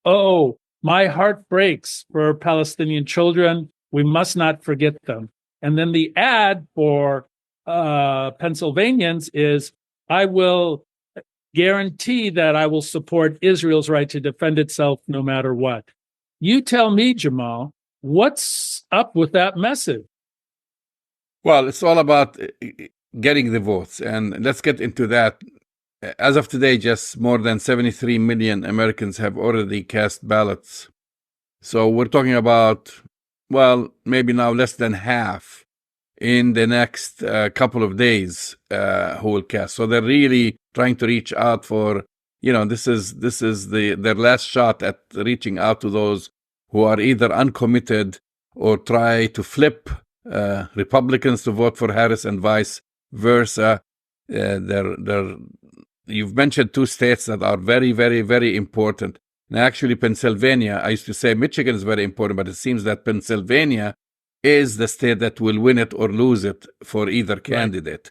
oh, my heart breaks for Palestinian children. We must not forget them. And then the ad for Pennsylvanians is, I will guarantee that I will support Israel's right to defend itself no matter what. You tell me, Jamal, what's up with that message? Well, it's all about getting the votes, and let's get into that. As of today, just more than 73 million Americans have already cast ballots. So we're talking about, well, maybe now less than half in the next couple of days who will cast. So they're really trying to reach out for, this is their last shot at reaching out to those who are either uncommitted or try to flip Republicans to vote for Harris and vice versa. You've mentioned two states that are very, very, very important. And actually, Pennsylvania, I used to say Michigan is very important, but it seems that Pennsylvania is the state that will win it or lose it for either candidate.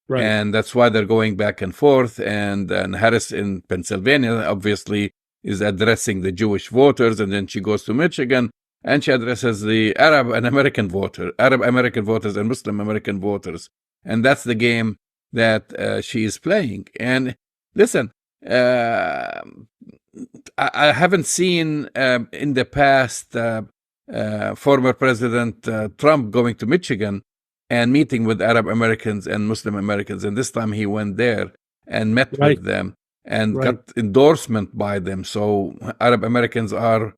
Right. And that's why they're going back and forth. And Harris in Pennsylvania, obviously, is addressing the Jewish voters. And then she goes to Michigan and she addresses the Arab American voters and Muslim American voters. And that's the game that she is playing. And listen, I haven't seen in the past former President Trump going to Michigan and meeting with Arab Americans and Muslim Americans. And this time he went there and met with them and got endorsement by them. So Arab Americans are,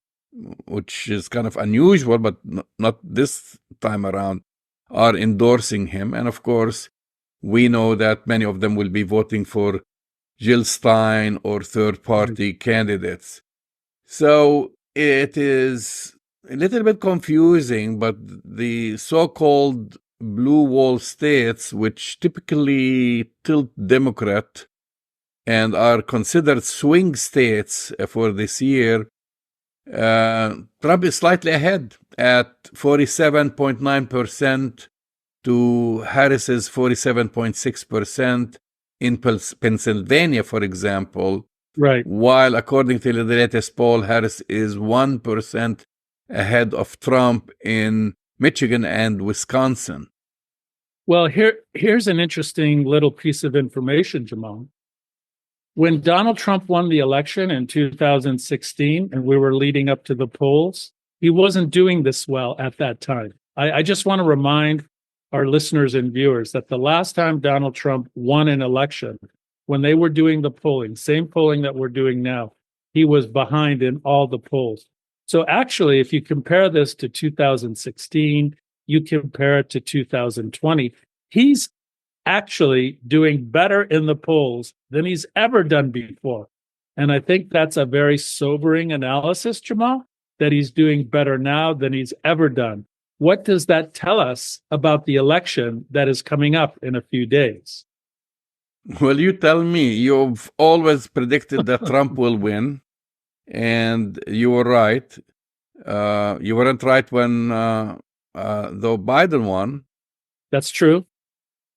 which is kind of unusual, but not this time around, are endorsing him. And of course, we know that many of them will be voting for Jill Stein or third-party candidates. So it is a little bit confusing, but the so-called blue wall states, which typically tilt Democrat and are considered swing states for this year, Trump is slightly ahead at 47.9% to Harris's 47.6%. In Pennsylvania, for example, while according to the latest poll, Harris is 1% ahead of Trump in Michigan and Wisconsin. Well, here's an interesting little piece of information, Jamal. When Donald Trump won the election in 2016, and we were leading up to the polls, he wasn't doing this well at that time. I just want to remind our listeners and viewers that the last time Donald Trump won an election, when they were doing the polling, same polling that we're doing now, he was behind in all the polls. So actually, if you compare this to 2016, you compare it to 2020, he's actually doing better in the polls than he's ever done before. And I think that's a very sobering analysis, Jamal, that he's doing better now than he's ever done. What does that tell us about the election that is coming up in a few days? Well, you tell me. You've always predicted that Trump will win, and you were right. You weren't right when though Biden won. That's true.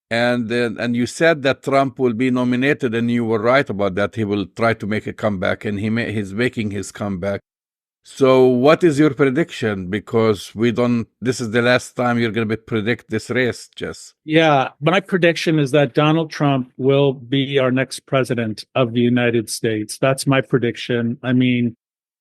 And you said that Trump will be nominated, and you were right about that. He will try to make a comeback, and he's making his comeback. So what is your prediction? Because this is the last time you're going to predict this race, Jess. Yeah, my prediction is that Donald Trump will be our next president of the United States. That's my prediction. I mean,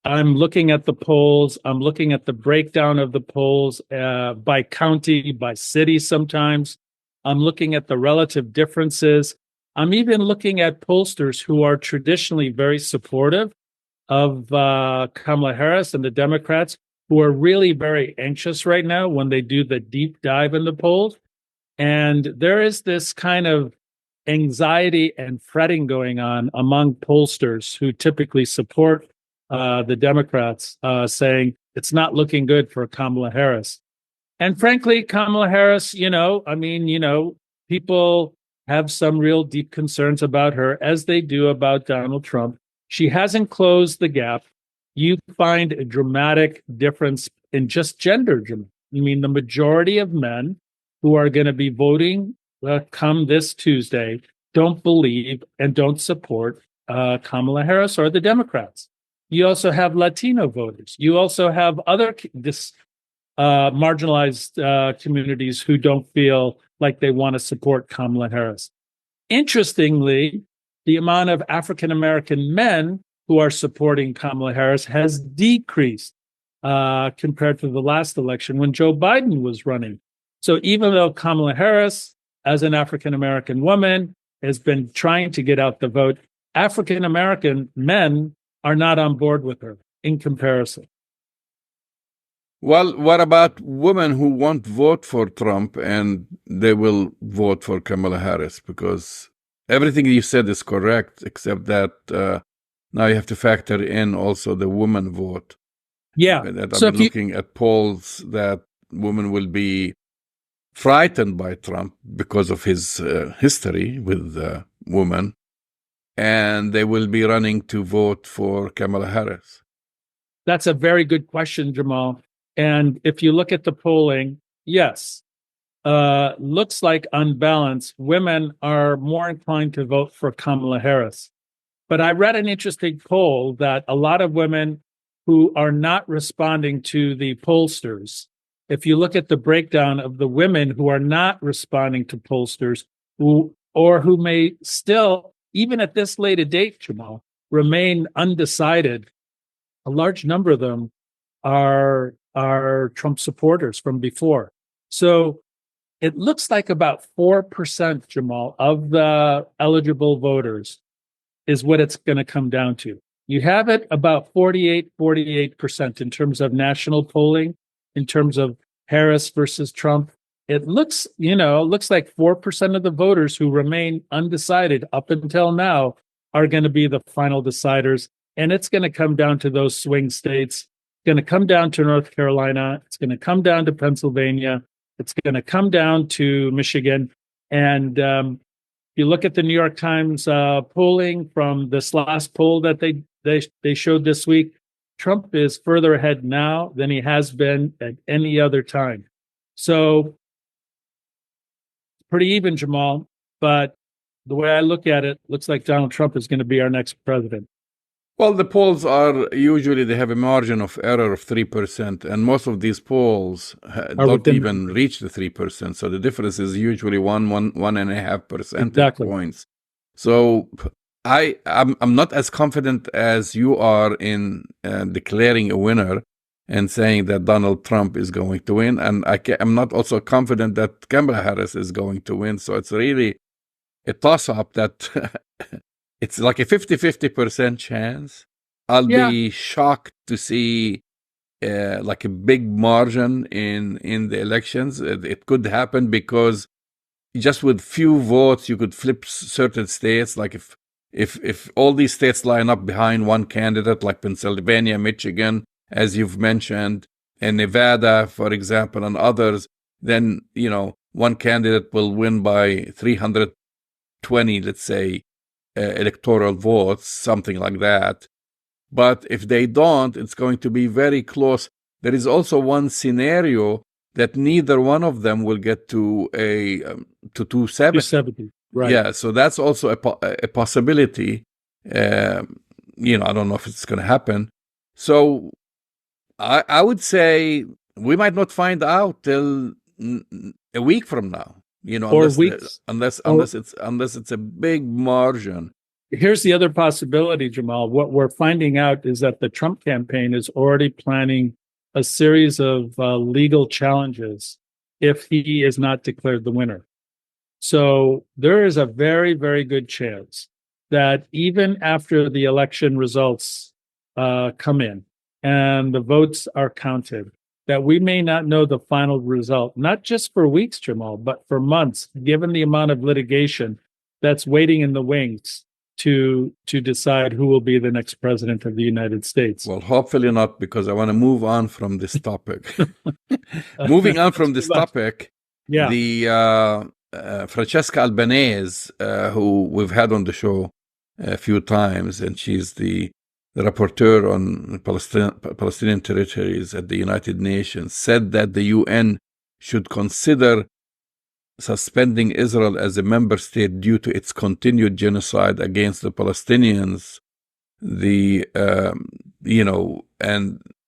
I'm looking at the polls. I'm looking at the breakdown of the polls by county, by city sometimes. I'm looking at the relative differences. I'm even looking at pollsters who are traditionally very supportive of Kamala Harris and the Democrats, who are really very anxious right now when they do the deep dive in the polls. And there is this kind of anxiety and fretting going on among pollsters who typically support the Democrats, saying it's not looking good for Kamala Harris. And frankly, Kamala Harris, people have some real deep concerns about her, as they do about Donald Trump. She hasn't closed the gap. You find a dramatic difference in just gender. I mean, the majority of men who are going to be voting come this Tuesday don't believe and don't support Kamala Harris or the Democrats. You also have Latino voters. You also have other marginalized communities who don't feel like they want to support Kamala Harris. Interestingly, the amount of African American men who are supporting Kamala Harris has decreased compared to the last election when Joe Biden was running. So even though Kamala Harris, as an African American woman, has been trying to get out the vote, African American men are not on board with her in comparison. Well, what about women who won't vote for Trump and they will vote for Kamala Harris? Because everything you said is correct, except that now you have to factor in also the women vote. Yeah. That so I've been looking at polls that women will be frightened by Trump because of his history with women, and they will be running to vote for Kamala Harris. That's a very good question, Jamal. And if you look at the polling, yes, looks like on balance, women are more inclined to vote for Kamala Harris. But I read an interesting poll that a lot of women who are not responding to the pollsters, if you look at the breakdown of the women who are not responding to pollsters, who may still, even at this late a date, Jamal, remain undecided, a large number of them are Trump supporters from before. So it looks like about 4%, Jamal, of the eligible voters is what it's going to come down to. You have it about 48% in terms of national polling, in terms of Harris versus Trump. It looks like 4% of the voters who remain undecided up until now are going to be the final deciders. And it's going to come down to those swing states. It's going to come down to North Carolina. It's going to come down to Pennsylvania. It's going to come down to Michigan. And you look at the New York Times polling from this last poll that they showed this week, Trump is further ahead now than he has been at any other time. So pretty even, Jamal. But the way I look at it, looks like Donald Trump is going to be our next president. Well, the polls are usually, they have a margin of error of 3%, and most of these polls don't even reach the 3%. So the difference is usually 1.5 percentage points. So I'm not as confident as you are in declaring a winner and saying that Donald Trump is going to win. And I'm not also confident that Kamala Harris is going to win. So it's really a toss-up that it's like a 50-50% chance. I'll be shocked to see like a big margin in the elections. It could happen because just with few votes, you could flip certain states. Like if all these states line up behind one candidate, like Pennsylvania, Michigan, as you've mentioned, and Nevada, for example, and others, then, one candidate will win by 320, let's say, electoral votes, something like that. But if they don't, it's going to be very close. There is also one scenario that neither one of them will get to 270. Right. Yeah, so that's also a possibility. I don't know if it's going to happen. So I would say we might not find out till a week from now. Unless it's a big margin. Here's the other possibility, Jamal. What we're finding out is that the Trump campaign is already planning a series of legal challenges if he is not declared the winner. So there is a very, very good chance that even after the election results come in and the votes are counted, that we may not know the final result, not just for weeks, Jamal, but for months, given the amount of litigation that's waiting in the wings to decide who will be the next president of the United States. Well, hopefully not, because I want to move on from this topic. Moving on from this topic, the Franchesca Alban, who we've had on the show a few times, and she's the rapporteur on Palestinian territories at the United Nations, said that the UN should consider suspending Israel as a member state due to its continued genocide against the Palestinians. And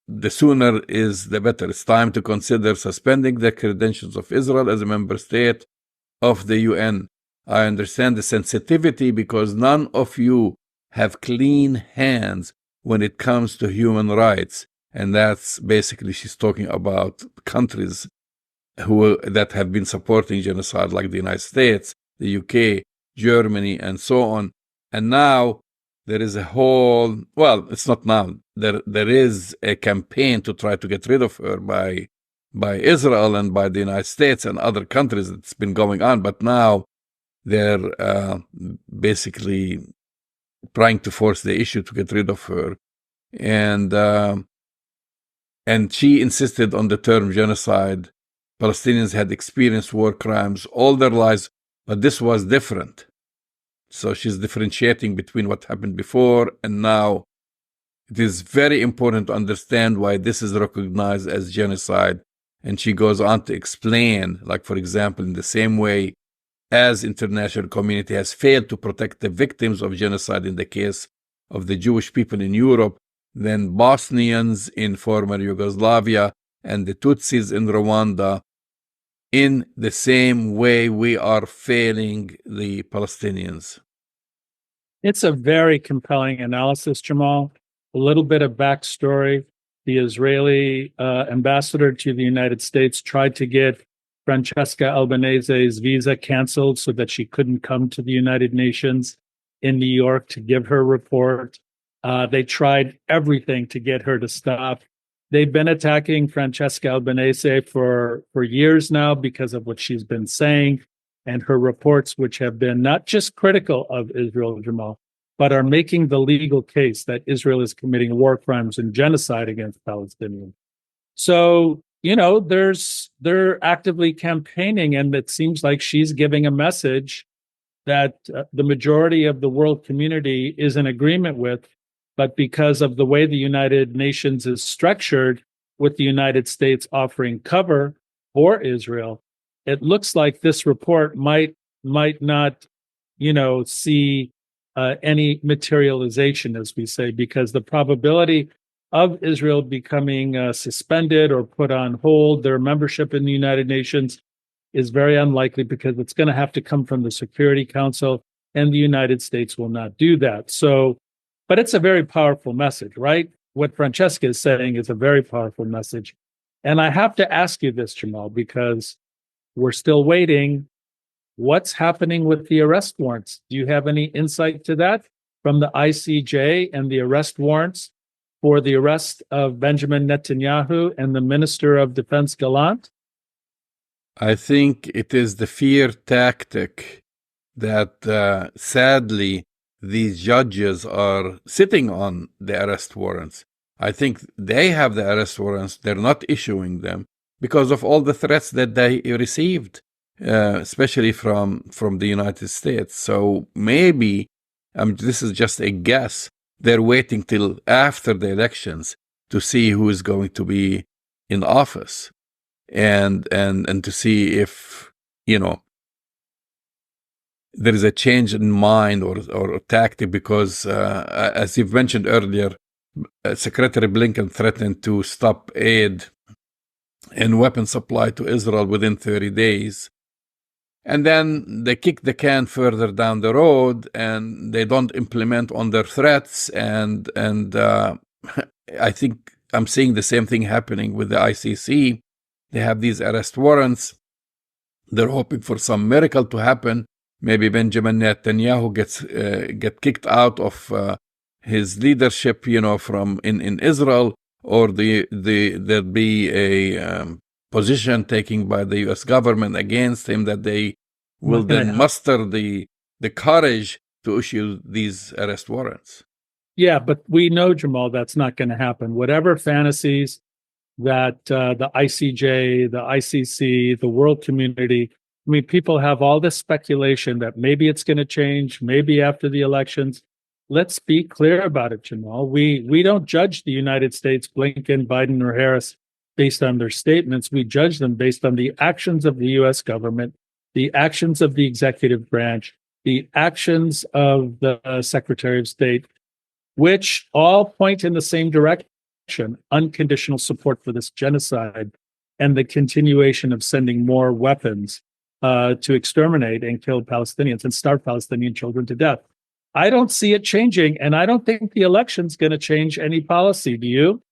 the sooner is the better. It's time to consider suspending the credentials of Israel as a member state of the UN. I understand the sensitivity because none of you have clean hands when it comes to human rights. And that's basically, she's talking about countries that have been supporting genocide, like the United States, the UK, Germany, and so on. And now there is a whole, well, it's not now, there is a campaign to try to get rid of her by Israel and by the United States and other countries. It's been going on, but now they're basically trying to force the issue to get rid of her. And she insisted on the term genocide. Palestinians had experienced war crimes all their lives, but this was different. So she's differentiating between what happened before and now. It is very important to understand why this is recognized as genocide. And she goes on to explain, like, for example, in the same way as international community has failed to protect the victims of genocide in the case of the Jewish people in Europe, then Bosnians in former Yugoslavia and the Tutsis in Rwanda, in the same way we are failing the Palestinians. It's a very compelling analysis, Jamal. A little bit of backstory. The Israeli ambassador to the United States tried to get Franchesca Albanese's visa canceled so that she couldn't come to the United Nations in New York to give her report. They tried everything to get her to stop. They've been attacking Franchesca Albanese for years now because of what she's been saying and her reports, which have been not just critical of Israel, Jamal, but are making the legal case that Israel is committing war crimes and genocide against Palestinians. So, they're actively campaigning, and it seems like she's giving a message that the majority of the world community is in agreement with, but because of the way the United Nations is structured, with the United States offering cover for Israel, it looks like this report might not, see any materialization, as we say, because the probability of Israel becoming suspended or put on hold their membership in the United Nations is very unlikely, because it's going to have to come from the Security Council, and the United States will not do that. So, but it's a very powerful message, right? What Franchesca is saying is a very powerful message. And I have to ask you this, Jamal, because we're still waiting. What's happening with the arrest warrants? Do you have any insight to that from the ICJ and the arrest warrants for the arrest of Benjamin Netanyahu and the Minister of Defense Gallant? I think it is the fear tactic that sadly these judges are sitting on the arrest warrants. I think they have the arrest warrants. They're not issuing them because of all the threats that they received, especially from the United States. So maybe, this is just a guess, they're waiting till after the elections to see who is going to be in office, and to see if, there is a change in mind or tactic, because as you've mentioned earlier, Secretary Blinken threatened to stop aid and weapon supply to Israel within 30 days. And then they kick the can further down the road, and they don't implement on their threats. And I think I'm seeing the same thing happening with the ICC. They have these arrest warrants. They're hoping for some miracle to happen. Maybe Benjamin Netanyahu get kicked out of his leadership, from in Israel, or there'll be a position taken by the U.S. government against him, that they will then muster the courage to issue these arrest warrants. Yeah, but we know, Jamal, that's not going to happen. Whatever fantasies that the ICJ, the ICC, the world community, people have all this speculation that maybe it's going to change, maybe after the elections. Let's be clear about it, Jamal. We don't judge the United States, Blinken, Biden, or Harris based on their statements. We judge them based on the actions of the U.S. government, the actions of the executive branch, the actions of the Secretary of State, which all point in the same direction: unconditional support for this genocide and the continuation of sending more weapons to exterminate and kill Palestinians and starve Palestinian children to death. I don't see it changing, and I don't think the election's going to change any policy. Do you?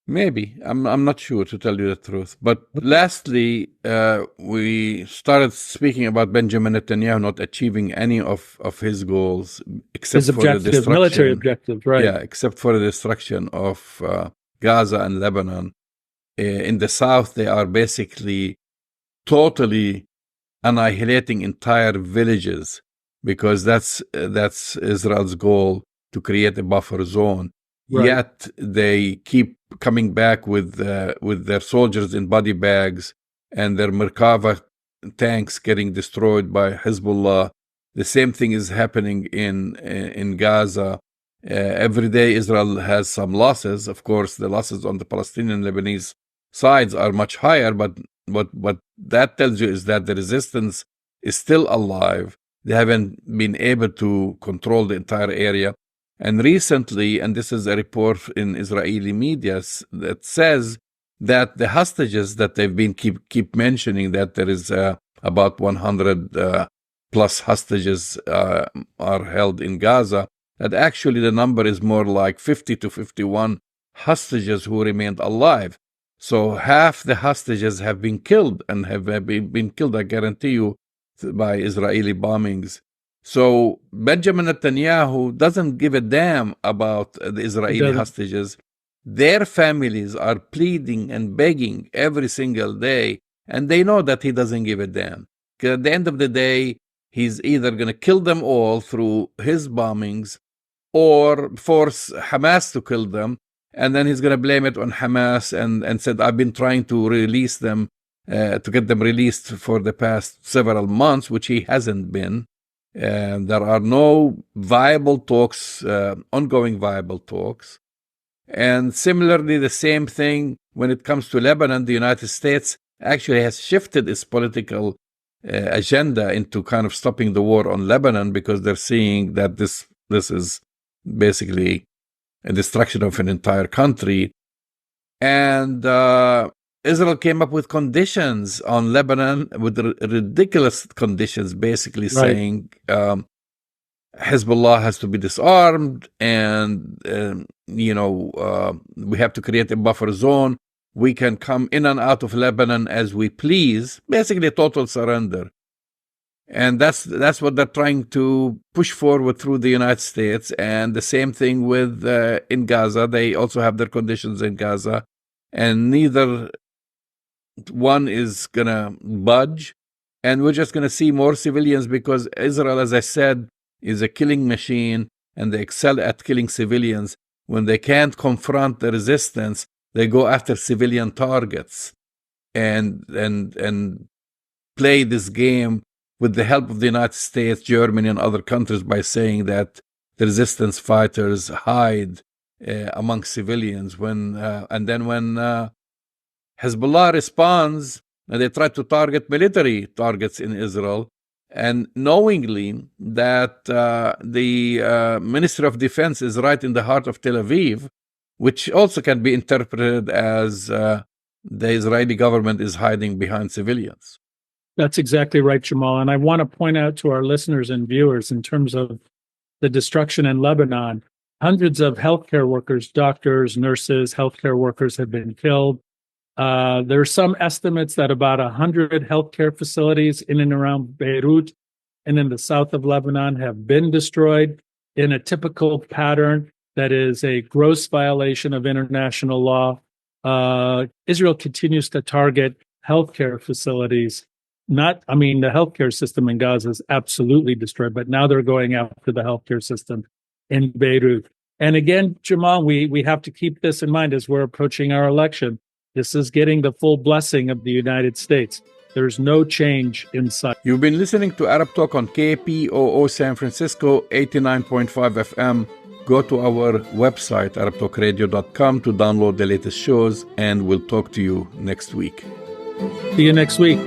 Maybe. I'm not sure, to tell you the truth. But lastly, we started speaking about Benjamin Netanyahu not achieving any of his goals, except His for the objectives, destruction. military objectives, right? Yeah, except for the destruction of Gaza and Lebanon. In the south, they are basically totally annihilating entire villages, because that's Israel's goal, to create a buffer zone. Right. Yet they keep coming back with their soldiers in body bags and their Merkava tanks getting destroyed by Hezbollah. The same thing is happening in Gaza. Every day Israel has some losses. Of course, the losses on the Palestinian and Lebanese sides are much higher, but what that tells you is that the resistance is still alive. They haven't been able to control the entire area. And recently, and this is a report in Israeli media that says that the hostages that they've been keep mentioning, that there is about 100 plus hostages are held in Gaza, that actually the number is more like 50 to 51 hostages who remained alive. So half the hostages have been killed, and have been killed, I guarantee you, by Israeli bombings. So Benjamin Netanyahu doesn't give a damn about the Israeli hostages. Their families are pleading and begging every single day, and they know that he doesn't give a damn. Because at the end of the day, he's either going to kill them all through his bombings or force Hamas to kill them, and then he's going to blame it on Hamas and said, I've been trying to release them, to get them released for the past several months, which he hasn't been. There are no viable talks, ongoing viable talks. And similarly, the same thing when it comes to Lebanon. The United States actually has shifted its political agenda into kind of stopping the war on Lebanon, because they're seeing that this is basically a destruction of an entire country. And Israel came up with conditions on Lebanon, with ridiculous conditions, basically saying Hezbollah has to be disarmed, and we have to create a buffer zone. We can come in and out of Lebanon as we please, basically a total surrender. And that's what they're trying to push forward through the United States. And the same thing with in Gaza. They also have their conditions in Gaza, and neither one is going to budge. And we're just going to see more civilians, because Israel, as I said, is a killing machine, and they excel at killing civilians. When they can't confront the resistance, they go after civilian targets and play this game with the help of the United States, Germany, and other countries, by saying that the resistance fighters hide among civilians. And then when Hezbollah responds, and they try to target military targets in Israel, and knowingly that the Ministry of Defense is right in the heart of Tel Aviv, which also can be interpreted as the Israeli government is hiding behind civilians. That's exactly right, Jamal. And I want to point out to our listeners and viewers, in terms of the destruction in Lebanon, hundreds of healthcare workers, doctors, nurses, healthcare workers have been killed. There are some estimates that about 100 healthcare facilities in and around Beirut and in the south of Lebanon have been destroyed in a typical pattern that is a gross violation of international law. Israel continues to target healthcare facilities. The healthcare system in Gaza is absolutely destroyed, but now they're going after the healthcare system in Beirut. And again, Jamal, we have to keep this in mind as we're approaching our election. This is getting the full blessing of the United States. There's no change in sight. You've been listening to Arab Talk on KPOO San Francisco, 89.5 FM. Go to our website, arabtalkradio.com, to download the latest shows, and we'll talk to you next week. See you next week.